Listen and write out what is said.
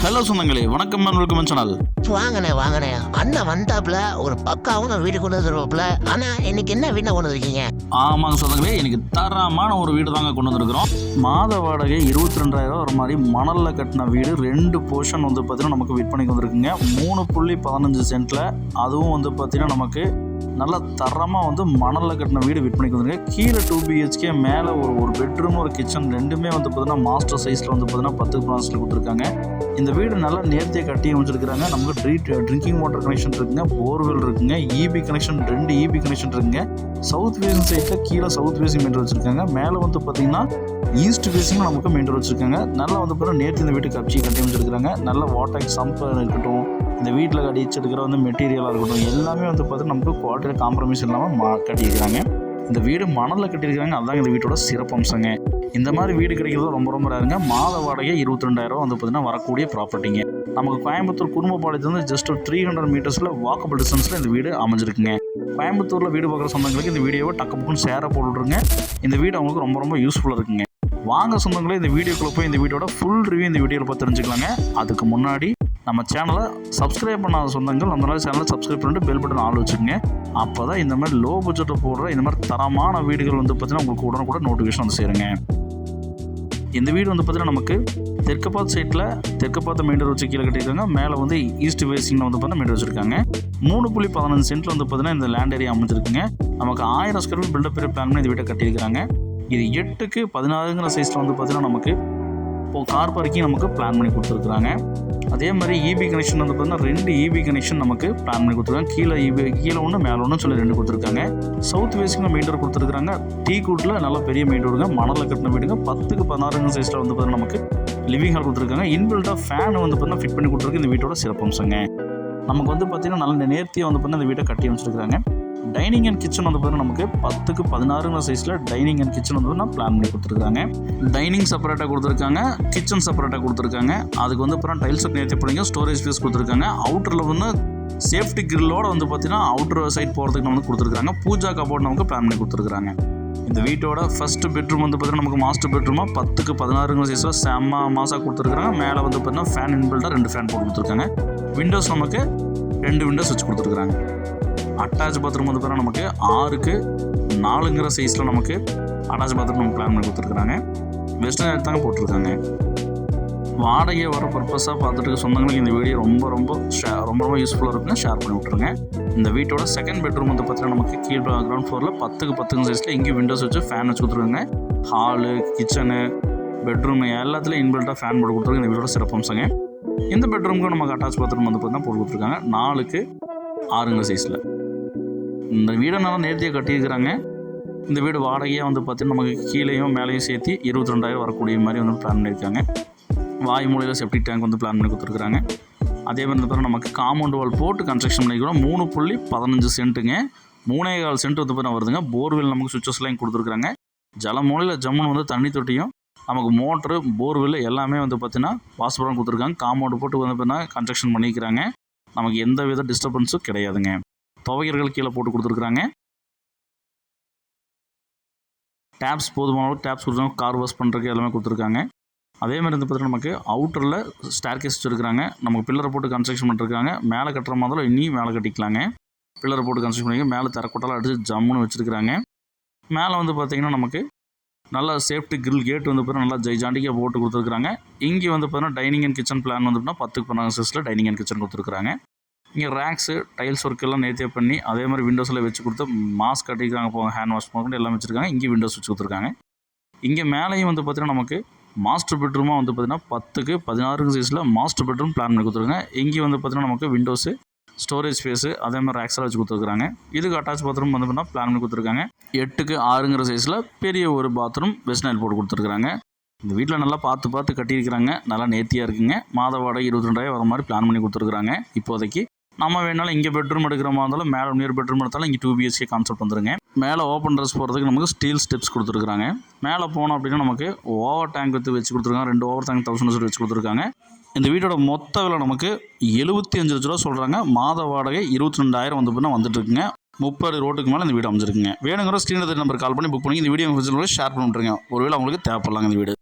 Hello சொந்தங்களே, வணக்கம் welcome channel. வாங்கண்ணே அண்ணன் வந்தாப்புல ஒரு பக்காவும் வீடு கொண்டு வந்துருவாப்புல. ஆனா இன்னைக்கு என்ன வீட்டை கொண்டு வந்துருக்கீங்க? ஆமாங்க சொந்தங்களே, இன்னைக்கு தரமான ஒரு வீடு தாங்க கொண்டு வந்திருக்கிறோம். மாத வாடகை 22,000 வர மாதிரி மணல்ல கட்டின வீடு 2 போர்ஷன் வந்து பார்த்தீங்கன்னா நமக்கு விற்பனைக்கு வந்திருக்குங்க. 3.15 சென்ட்ல, அதுவும் வந்து பார்த்தீங்கன்னா நமக்கு நல்ல தரமாக வந்து மணலில் கட்டின வீடு விற்பனைக்கு வந்துருக்கு. கீழே 2 BHK, மேலே ஒரு பெட்ரூம் ஒரு கிச்சன், ரெண்டுமே வந்து பார்த்தீங்கன்னா மாஸ்டர் சைஸில் வந்து பார்த்தீங்கன்னா 10 ப்ரான்ஸில் கொடுத்துருக்காங்க. இந்த வீடு நல்லா நேர்த்தியாக கட்டி அமைச்சிருக்கிறாங்க. நமக்கு ட்ரிங்கிங் வாட்டர் கனெக்ஷன் இருக்குங்க, போர்வெல் இருக்குங்க, EB கனெக்ஷன் 2 EB கனெக்ஷன் இருக்குங்க. சவுத் ஃபேசிங் சைட்டில் கீழே சவுத் ஃபேசிங் மெயின் வச்சுருக்காங்க. மேலே வந்து பார்த்தீங்கன்னா ஈஸ்ட் ஃபேசிங் நமக்கு மெயின் வச்சுருக்காங்க. நல்லா வந்து பார்த்தீங்கன்னா நேர்த்தி இந்த வீட்டுக்கு கட்டி அமைச்சிருக்கிறாங்க. நல்ல வாட்டர் சம்ப் இருக்கட்டும், இந்த வீட்டில் கட்டிச்செடுக்கிற வந்து மெட்டீரியலாக இருக்கட்டும், எல்லாமே வந்து பார்த்தீங்கன்னா நமக்கு குவாலிட்டியில் காம்ப்ரமைஸ் இல்லாமல் கட்டியிருக்கிறாங்க. இந்த வீடு மணலில் கட்டியிருக்கிறாங்க. அதுதான் இந்த வீட்டோட சிறப்பம்சங்க. இந்த மாதிரி வீடு கிடைக்கிறது ரொம்ப ரேருங்க. மாத வாடகை 22,000 வந்து பார்த்தீங்கன்னா வரக்கூடிய ப்ராப்பர்ட்டிங்க. நமக்கு கோயம்புத்தூர் குடும்பப்பாளையத்துலேருந்து ஜஸ்ட் 300 மீட்டர்ஸில் வாக்கபிள் டிஸ்டன்ஸில் இந்த வீடு அமைஞ்சிருக்குங்க. கோயம்புத்தூரில் வீடு பார்க்குற சொந்தங்களுக்கு இந்த வீடியோவை டக்குன்னு ஷேரை போட்டுருங்க. இந்த வீடு அவங்களுக்கு ரொம்ப யூஸ்ஃபுல்லாக இருக்குங்க. வாங்க சொந்தங்களே, இந்த வீடியோக்குள்ளே போய் இந்த வீடியோட ஃபுல் ரிவ்யூ இந்த வீடியோவில் பார்த்து தெரிஞ்சுக்கலாங்க. அதுக்கு முன்னாடி நம்ம சேனலை சப்ஸ்கிரைப் பண்ணாத சொந்தங்கள் அந்த மாதிரி சேனலை சப்ஸ்கிரைப் பண்ணிட்டு பெல் பட்டன் ஆள் வச்சுக்கோங்க. அப்போ தான் இந்த மாதிரி லோ பட்ஜெட்டில் போடுற இந்த மாதிரி தரமான வீடுகள் வந்து பார்த்தீங்கன்னா உங்களுக்கு உடனுக்குடன் நோட்டிஃபிகேஷன் வந்து சேருங்க. இந்த வீடு வந்து பார்த்தீங்கன்னா நமக்கு தெற்கு பார்த்த சைட்டில் தெற்கு பார்த்த மெயின் ரோடு வச்சு கீழே கட்டியிருக்காங்க. மேலே வந்து ஈஸ்ட் ஃபேசிங்கில் வந்து பார்த்தீங்கன்னா மெயின் வச்சுருக்காங்க. 3.15 சென்ட்டில் வந்து பார்த்தீங்கன்னா இந்த லேண்ட் ஏரியா அமைஞ்சிருக்குங்க. நமக்கு 1000 ஸ்கொயர் ஃபீட் பில்டப் பிளான் பண்ணி இந்த வீட்டை கட்டியிருக்கிறாங்க. இது 8க்கு 16 சைஸில் வந்து பார்த்தீங்கன்னா நமக்கு இப்போது கார் பார்க்கிங் நமக்கு பிளான் பண்ணி கொடுத்துருக்குறாங்க. அதே மாதிரி EB கனெக்ஷன் வந்து பார்த்தீங்கன்னா 2 EB கனெக்ஷன் நமக்கு பிளான் பண்ணி கொடுத்துருக்காங்க. கீழே ஒன்று மேலே ஒன்று சொல்லி 2 கொடுத்துருக்காங்க. சவுத் ஃபேசிங்கில் மெயின் டோர் கொடுத்துருக்காங்க. டீ கூட்டில் நல்ல பெரிய மெயின் டோருங்க, மணலில் கட்டின வீடுங்க. 10க்கு 16 சைஸில் வந்து பார்த்தீங்கன்னா நமக்கு லிவிங் ஹால் கொடுத்துருக்காங்க. இன்பில்டாக ஃபேன் வந்து பார்த்தீங்கன்னா ஃபிட் பண்ணி கொடுத்துருக்கு. இந்த வீட்டோட சிறப்பம்சங்க. நமக்கு வந்து பார்த்தீங்கன்னா நல்ல நேர்த்தியாக வந்து பார்த்தீங்கன்னா இந்த வீட்டை கட்டி அமைச்சிருக்காங்க. டைனிங் அண்ட் கிச்சன் வந்து பார்த்தீங்கன்னா நமக்கு 10க்கு 16 சைஸில் டைனிங் அண்ட் கிச்சன் வந்து நான் பிளான் பண்ணி கொடுத்துருக்காங்க. டைனிங் செப்பரேட்டாக கொடுத்துருக்காங்க, கிச்சன் செப்பரேட்டாக கொடுத்துருக்காங்க. அதுக்கு வந்து அப்புறம் டைல்ஸ் நேர்த்தி பண்ணிங்க, ஸ்டோரேஜ் ஸ்பேஸ் கொடுத்துருக்காங்க. அவுட்டரில் வந்து சேஃப்டி கிரில்லோட வந்து பார்த்தீங்கன்னா அவுட்டர் சைட் போகிறதுக்கு நமக்கு கொடுத்துருக்காங்க. பூஜா கபோர்ட் நமக்கு பிளான் பண்ணி கொடுத்துருக்காங்க. இந்த வீட்டோட ஃபர்ஸ்ட் பெட்ரூம் வந்து பார்த்தீங்கன்னா நமக்கு மாஸ்டர் பெட்ரூமாக 10க்கு 16 சைஸில் செம்ம மாசாக கொடுத்துருக்காங்க. மேலே வந்து பார்த்தீங்கன்னா ஃபேன் இன்பில்டாக 2 ஃபேன் போட்டு கொடுத்துருக்காங்க. விண்டோஸ் நமக்கு 2 விண்டோஸ் வச்சு கொடுத்துருக்காங்க. அட்டாச் பாத்ரூம் வந்து பார்த்தீங்கன்னா நமக்கு 6க்கு 4 சைஸில் நமக்கு அட்டாச் பாத்ரூம் நமக்கு பிளான் பண்ணி கொடுத்துருக்காங்க. வெஸ்டர்ன் எடுத்தாங்க போட்டிருக்காங்க. வாடகை வர பர்பஸாக பார்த்துட்டு சொந்தங்களுக்கு இந்த வீடியோ ரொம்ப யூஸ்ஃபுல்லாக இருக்குங்க. ஷேர் பண்ணி விட்ருங்க. இந்த வீட்டோட செகண்ட் பெட்ரூம் வந்து பார்த்தீங்கன்னா நமக்கு கீழே கிரவுண்ட் ஃப்ளோரில் 10க்கு 10 சைஸில் இங்கே விண்டோஸ் வச்சு ஃபேன் வச்சு கொடுத்துருக்காங்க. ஹாலு, கிச்சனு, பெட்ரூம் எல்லாத்துலேயும் இன்பில்ட்டாக ஃபேன் போட்டு கொடுத்துருக்காங்க. இந்த வீட்டோட சிறப்பம்சங்க. இந்த பெட்ரூமுக்கு நமக்கு அட்டாச் பாத்ரூம் வந்து பார்த்தீங்கன்னா போட்டு கொடுத்துருக்காங்க. 4க்கு 6 சைஸில். இந்த வீடை நல்லா நேர்த்தியாக கட்டியிருக்கிறாங்க. இந்த வீடு வாடகையாக வந்து பார்த்தீங்கன்னா நமக்கு கீழேயும் மேலேயும் சேர்த்து 22,000 வரக்கூடிய மாதிரி வந்து பிளான் பண்ணியிருக்காங்க. வாய் மூலையில் செப்டிக் டேங்க் வந்து பிளான் பண்ணி கொடுத்துருக்குறாங்க. அதே மாதிரி வந்து நமக்கு காம்பவுண்ட் வால் போட்டு கன்ஸ்ட்ரக்ஷன் பண்ணிக்கிறோம். 3.15 சென்ட்டுங்க, 3.25 சென்ட் வந்து பார்த்தீங்கன்னா வருதுங்க. போர்வெல் நமக்கு சுவிச்சஸ்லாம் கொடுத்துருக்குறாங்க. ஜல மூலையில் ஜம்முன்னு வந்து தண்ணி தொட்டியும் நமக்கு மோட்ரு போர்வெல் எல்லாமே வந்து பார்த்தீங்கன்னா வாசப்படம் கொடுத்துருக்காங்க. காம்பவுண்ட் போட்டு வந்து பார்த்தீங்கன்னா கன்ஸ்ட்ரக்ஷன் பண்ணிக்கிறாங்க. நமக்கு எந்த வித டிஸ்டர்பன்ஸும் கிடையாதுங்க. துவையர்கள் கீழே போட்டு கொடுத்துருக்குறாங்க. டேப்ஸ் போதுமான டேப்ஸ் கொடுத்துருக்காங்க. கார் வாஷ் பண்ணுறதுக்கு எல்லாமே கொடுத்துருக்காங்க. அதே மாதிரி வந்து பார்த்தீங்கன்னா நமக்கு அவுட்டரில் ஸ்டேர்கேஸ் வச்சுருக்காங்க. நமக்கு பில்லரை போட்டு கன்ஸ்ட்ரக்ஷன் பண்ணிருக்காங்க. மேலே கட்டுற மாதிரி இன்னும் மேலே கட்டிக்கலாங்க. பில்லரை போட்டு கன்ஸ்ட்ரக்ஷன் பண்ணி மேலே தரக்கொட்டெல்லாம் அடித்து ஜம்முன்னு வச்சுருக்காங்க. மேலே வந்து பார்த்திங்கன்னா நமக்கு நல்லா சேஃப்டி கிரில் கேட் வந்து பார்த்தீங்கன்னா நல்லா ஜைஜாண்டிக்காக போட்டு கொடுத்துருக்குறாங்க. இங்கே வந்து பார்த்தீங்கன்னா டைனிங் அண்ட் கிச்சன் பிளான் வந்து பார்த்தீங்கன்னா 10க்கு 16 சைஸில் டைனிங் அண்ட் கிச்சன் கொடுத்துருக்குறாங்க. இங்கே ரேக்ஸு டைல்ஸ் ஒர்க் எல்லாம் நேர்த்தியாக பண்ணி அதே மாதிரி விண்டோஸில் வச்சு கொடுத்து மாஸ்க் கட்டிக்கிறாங்க. போங்க ஹேண்ட் வாஷ் பண்ணி எல்லாம் வச்சுருக்காங்க. இங்கே விண்டோஸ் வச்சு கொடுத்துருக்காங்க. இங்கே மேலேயும் வந்து பார்த்தீங்கன்னா நமக்கு மாஸ்டர் பெட்ரூமாக வந்து பார்த்தீங்கன்னா 10க்கு 16 சைஸில் மாஸ்டர் பெட்ரூம் பிளான் பண்ணி கொடுத்துருக்காங்க. இங்கே வந்து பார்த்தீங்கன்னா நமக்கு விண்டோஸு, ஸ்டோரேஜ் ஸ்பேஸு அதே மாதிரி ரேக்ஸெல்லாம் வச்சு கொடுத்துருக்காங்க. இதுக்கு அட்டாச் பாத்ரூம் வந்து பார்த்தீங்கன்னா பிளான் பண்ணி கொடுத்துருக்காங்க. 8க்கு 6 சைஸில் பெரிய ஒரு பாத்ரூம் வெஸ்ட் நைல் போட்டு கொடுத்துருக்காங்க. இந்த வீட்டில் நல்லா பார்த்து கட்டியிருக்கிறாங்க. நல்லா நேர்த்தியாக இருக்குங்க. மாத வாடகை 22,000 வர மாதிரி பிளான் பண்ணி கொடுத்துருக்குறாங்க. இப்போதைக்கு நம்ம வேணாலும் இங்கே பெட்ரூம் எடுக்கிற மாதிரி இருந்தாலும் மேலே நியர் பெட்ரூம் எடுத்தாலும் இங்கே 2 BHK கான்செப்ட் வந்துருங்க. மேலே ஓப்பன் ட்ரெஸ் போகிறதுக்கு நமக்கு ஸ்டீல் ஸ்டெப்ஸ் கொடுத்துருக்காங்க. மேலே போனோம் அப்படின்னா நமக்கு ஓவர் டேங்க் வச்சு கொடுத்துருக்காங்க. 2 ஓவர் டேங்க் 1000 வச்சு கொடுத்துருக்காங்க. இந்த வீட்டோட மொத்த விலை நமக்கு 75 லட்ச ரூபா சொல்கிறாங்க. மாத வாடகை 22,000 வந்து பார்த்தீங்கன்னா வந்துட்டு இருக்குங்க. 30 ரோட்டுக்கு மேலே இந்த வீடு அமைச்சிருக்குங்க. வேணுங்கிற ஸ்க்ரீனில் நம்பர் கால் பண்ணி புக் பண்ணி இந்த வீடியோ ஷேர் பண்ணி விட்டுருங்க. ஒருவேளை அவங்களுக்கு தேவைப்படலாங்க இந்த வீடு.